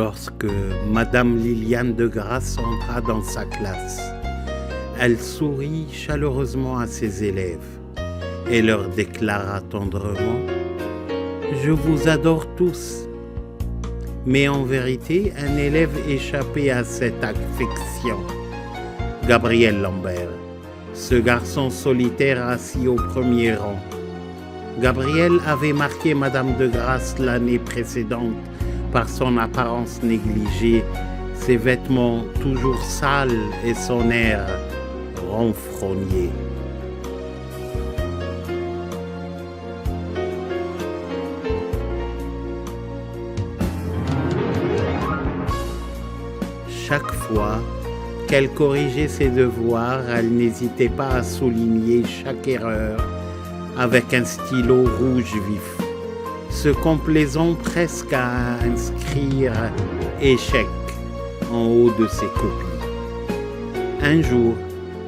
lorsque Madame Liliane de Grasse entra dans sa classe. Elle sourit chaleureusement à ses élèves et leur déclara tendrement « Je vous adore tous ». Mais en vérité, un élève échappait à cette affection. Gabriel Lambert, ce garçon solitaire assis au premier rang. Gabriel avait marqué Madame de Grasse l'année précédente par son apparence négligée, ses vêtements toujours sales et son air renfrogné. Chaque fois qu'elle corrigeait ses devoirs, elle n'hésitait pas à souligner chaque erreur avec un stylo rouge vif, se complaisant presque à inscrire « échec » en haut de ses copies. Un jour,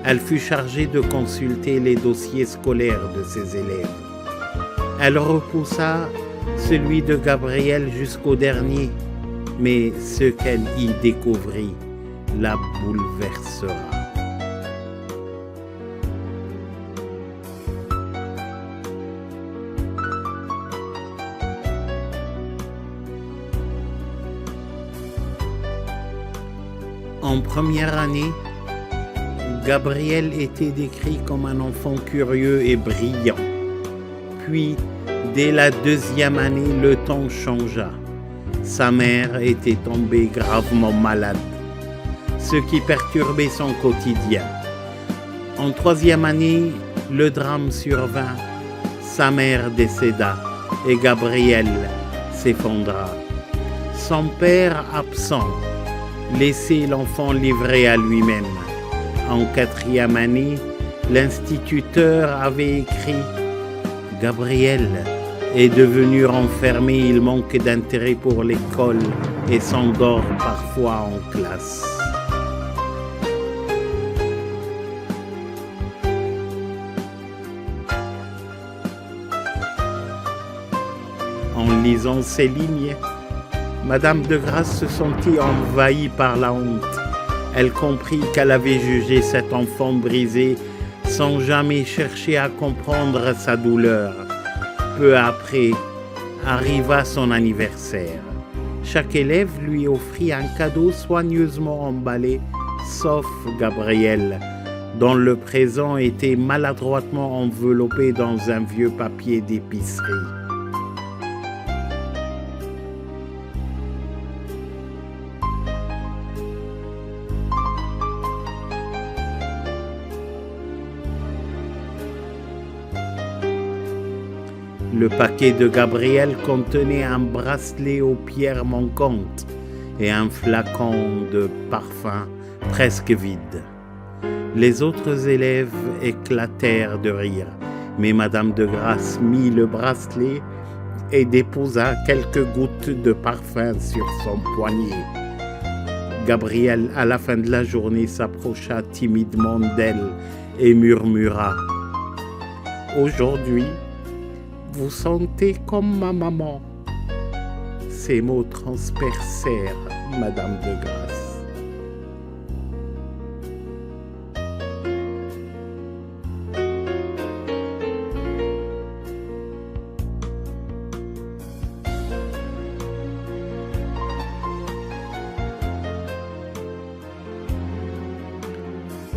elle fut chargée de consulter les dossiers scolaires de ses élèves. Elle repoussa celui de Gabriel jusqu'au dernier, mais ce qu'elle y découvrit la bouleversera. En première année, Gabriel était décrit comme un enfant curieux et brillant. Puis, dès la deuxième année, le temps changea. Sa mère était tombée gravement malade, ce qui perturbait son quotidien. En troisième année, le drame survint. Sa mère décéda et Gabriel s'effondra. Son père absent laissait l'enfant livré à lui-même. En quatrième année, l'instituteur avait écrit « Gabriel est devenu renfermé, il manque d'intérêt pour l'école et s'endort parfois en classe. » En lisant ces lignes, Madame de Grasse se sentit envahie par la honte. Elle comprit qu'elle avait jugé cet enfant brisé sans jamais chercher à comprendre sa douleur. Peu après, arriva son anniversaire. Chaque élève lui offrit un cadeau soigneusement emballé, sauf Gabriel, dont le présent était maladroitement enveloppé dans un vieux papier d'épicerie. Le paquet de Gabriel contenait un bracelet aux pierres manquantes et un flacon de parfum presque vide. Les autres élèves éclatèrent de rire, mais Madame de Grasse mit le bracelet et déposa quelques gouttes de parfum sur son poignet. Gabriel, à la fin de la journée, s'approcha timidement d'elle et murmura « Aujourd'hui, vous sentez comme ma maman. » Ces mots transpercèrent Madame de Grasse.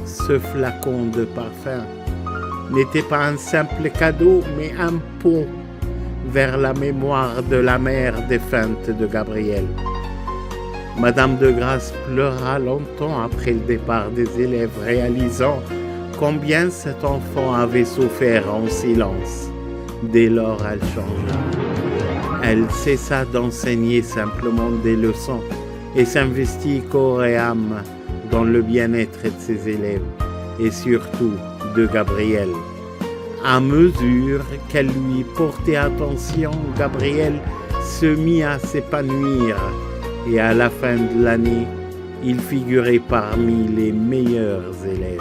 Ce flacon de parfum n'était pas un simple cadeau, mais un pont vers la mémoire de la mère défunte de Gabriel. Madame de Grasse pleura longtemps après le départ des élèves, réalisant combien cet enfant avait souffert en silence. Dès lors, elle changea. Elle cessa d'enseigner simplement des leçons et s'investit corps et âme dans le bien-être de ses élèves et surtout de Gabriel. À mesure qu'elle lui portait attention, Gabriel se mit à s'épanouir et à la fin de l'année, il figurait parmi les meilleurs élèves.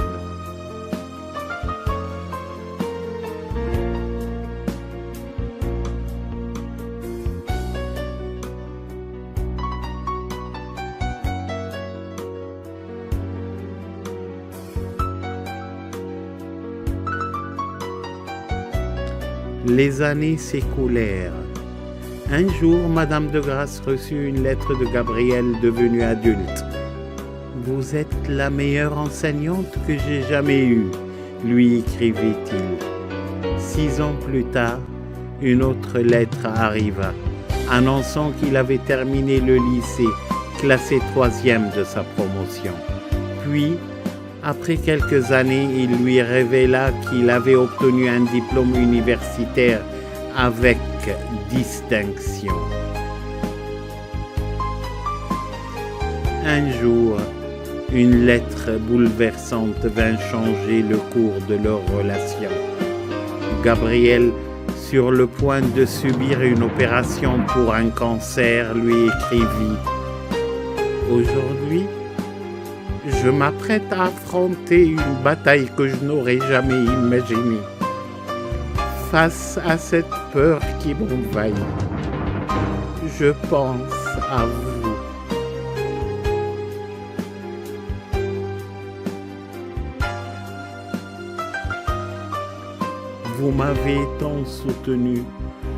Les années s'écoulèrent. Un jour, Madame de Grâce reçut une lettre de Gabriel devenu adulte. « Vous êtes la meilleure enseignante que j'ai jamais eue », lui écrivait-il. 6 ans plus tard, une autre lettre arriva, annonçant qu'il avait terminé le lycée, classé 3e de sa promotion. Puis, après quelques années, il lui révéla qu'il avait obtenu un diplôme universitaire avec distinction. Un jour, une lettre bouleversante vint changer le cours de leur relation. Gabriel, sur le point de subir une opération pour un cancer, lui écrivit « Aujourd'hui, je m'apprête à affronter une bataille que je n'aurais jamais imaginée. Face à cette peur qui m'envahit, je pense à vous. » Vous m'avez tant soutenu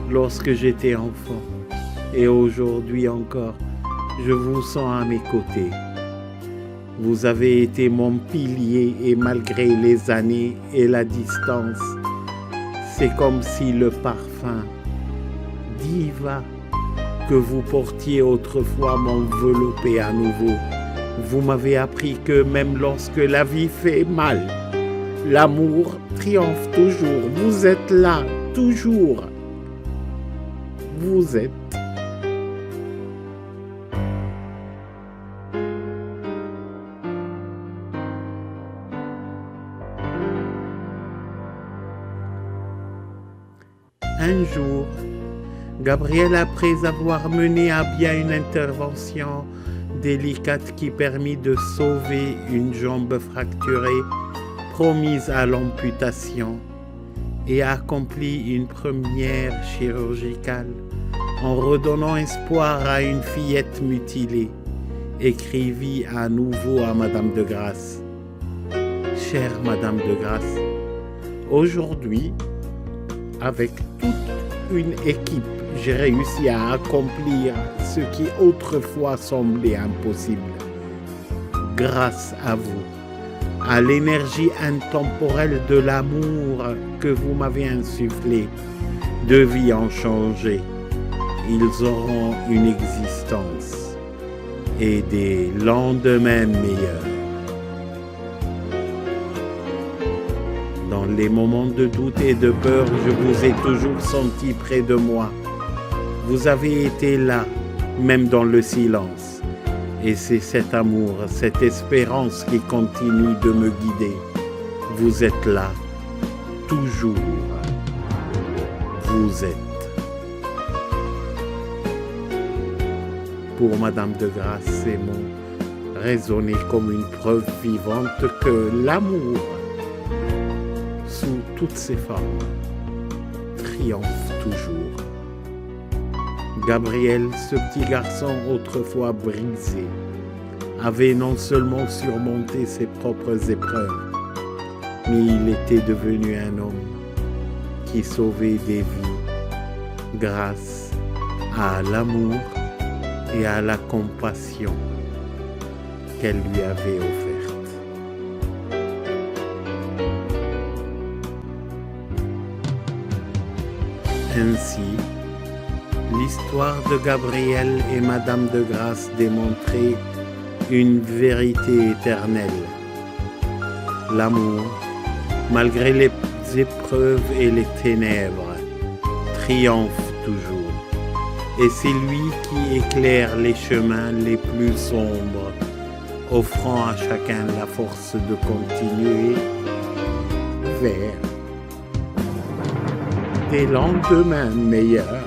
lorsque j'étais enfant et aujourd'hui encore, je vous sens à mes côtés. Vous avez été mon pilier et malgré les années et la distance, c'est comme si le parfum diva que vous portiez autrefois m'enveloppait à nouveau. Vous m'avez appris que même lorsque la vie fait mal, l'amour triomphe toujours. Vous êtes là, toujours. Vous êtes. Un jour, Gabriel, après avoir mené à bien une intervention délicate qui permit de sauver une jambe fracturée, promise à l'amputation et accomplit une première chirurgicale en redonnant espoir à une fillette mutilée, écrivit à nouveau à Madame de Grâce. « Chère Madame de Grâce, aujourd'hui, avec toute une équipe, j'ai réussi à accomplir ce qui autrefois semblait impossible. Grâce à vous, à l'énergie intemporelle de l'amour que vous m'avez insufflé, deux vies ont changé. Ils auront une existence et des lendemains meilleurs. Dans les moments de doute et de peur, je vous ai toujours senti près de moi. Vous avez été là, même dans le silence. Et c'est cet amour, cette espérance qui continue de me guider. Vous êtes là, toujours. Vous êtes. Pour Madame de Grâce, ces mots résonnaient comme une preuve vivante que l'amour, sous toutes ses formes, triomphe toujours. Gabriel, ce petit garçon autrefois brisé, avait non seulement surmonté ses propres épreuves, mais il était devenu un homme qui sauvait des vies grâce à l'amour et à la compassion qu'elle lui avait offerte. Ainsi, l'histoire de Gabriel et Madame de Grâce démontrait une vérité éternelle. L'amour, malgré les épreuves et les ténèbres, triomphe toujours. Et c'est lui qui éclaire les chemins les plus sombres, offrant à chacun la force de continuer vers des lendemains meilleurs.